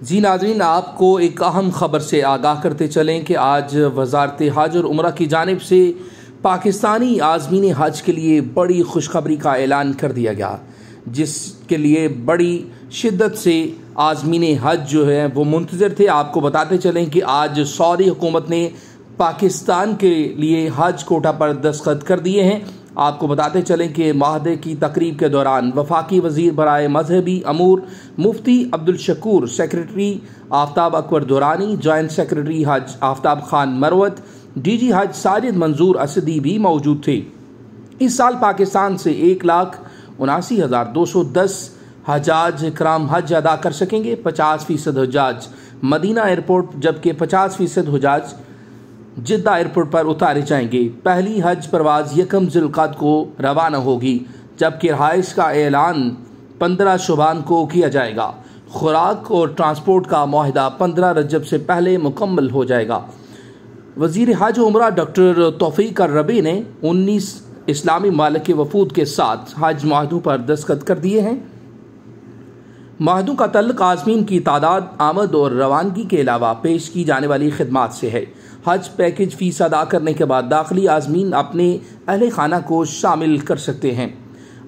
जी नाज़रीन, आपको एक अहम ख़बर से आगाह करते चलें कि आज वज़ारत हज और उम्रा की जानिब से पाकिस्तानी आज़मीन हज के लिए बड़ी खुशखबरी का ऐलान कर दिया गया, जिसके लिए बड़ी शिद्दत से आज़मीन हज जो है वो मुंतज़िर थे। आपको बताते चलें कि आज सऊदी हुकूमत ने पाकिस्तान के लिए हज कोटा पर दस्तखत कर दिए हैं। आपको बताते चलें कि माहदे की तकरीब के दौरान वफाकी वज़ीर बराए मजहबी अमूर Mufti Abdul Shakoor, secretary Aftab Akbar Durrani, joint secretary हज आफ्ताब खान मरवत, DG हज साजिद मंजूर असदी भी मौजूद थे। इस साल पाकिस्तान से 1,79,210 हजाज कराम हज अदा कर सकेंगे। 50% हजाज मदीना एयरपोर्ट जबकि 50% हजाज जिद्दा एयरपोर्ट पर उतारे जाएंगे। पहली हज परवाज 1 ज़िलक़ाद को रवाना होगी, जबकि रहाइश का ऐलान 15 शुबान को किया जाएगा। खुराक और ट्रांसपोर्ट का मुआहदा 15 रजब से पहले मुकम्मल हो जाएगा। वज़ीर हज उमरा डॉक्टर तौफीक रबी ने 19 इस्लामी मालिक के वफूद के साथ हज माहदों पर दस्तखत कर दिए हैं। माहदों का तल्लुक़ आज़मीन की तादाद, आमद और रवानगी के अलावा पेश की जाने वाली खिदमात से है। हज पैकेज फ़ीस अदा करने के बाद दाखिली आज़मीन अपने अहले खाना को शामिल कर सकते हैं।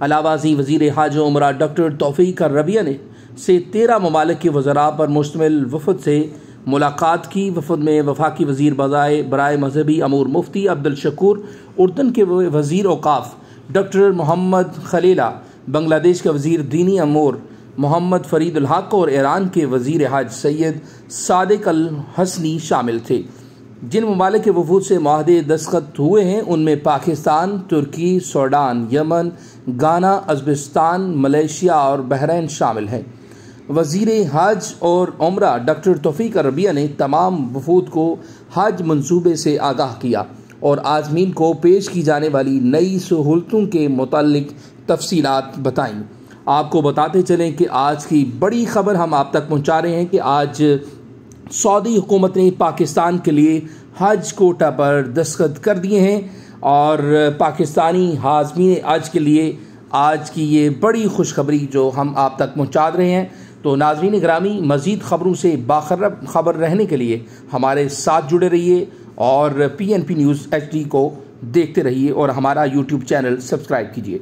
अलावाज़ी वज़ीर हज उमरा डॉक्टर तौफीक रबिया ने से 13 ममालिक के वज़रा पर मुश्तमिल वफ़द से मुलाकात की। वफ़द में वफाकी वज़ीर बराए मजहबी अमूर मुफ्ती अब्दुल शकूर, उर्दन के वज़ीर औक़ाफ़ डॉक्टर मोहम्मद खलीला, बांग्लादेश के वज़ीर दीनी अमूर मोहम्मद फरीद उल हक और ईरान के वज़ीर हज सैयद सादिक अल हसनी शामिल थे। जिन ममालिक के वफूद से मुआहदे दस्तखत हुए हैं उनमें पाकिस्तान, तुर्की, सूडान, यमन, गाना, उज़्बेकिस्तान, मलेशिया और बहरीन शामिल हैं। वज़ीर हज और उम्रा डॉक्टर तौफीक रबिया ने तमाम वफूद को हज मंसूबे से आगाह किया और आज़मीन को पेश की जाने वाली नई सहूलतों के मुतालिक तफसीलात बताईं। आपको बताते चलें कि आज की बड़ी खबर हम आप तक पहुंचा रहे हैं कि आज सऊदी हुकूमत ने पाकिस्तान के लिए हज कोटा पर दस्तखत कर दिए हैं और पाकिस्तानी आज़मीन हज के लिए आज की ये बड़ी खुशखबरी जो हम आप तक पहुंचा रहे हैं। तो नाज़रीन ग्रामी, मज़ीद ख़बरों से बाखबर रहने के लिए हमारे साथ जुड़े रहिए और PNP न्यूज़ HD को देखते रहिए और हमारा YouTube चैनल सब्सक्राइब कीजिए।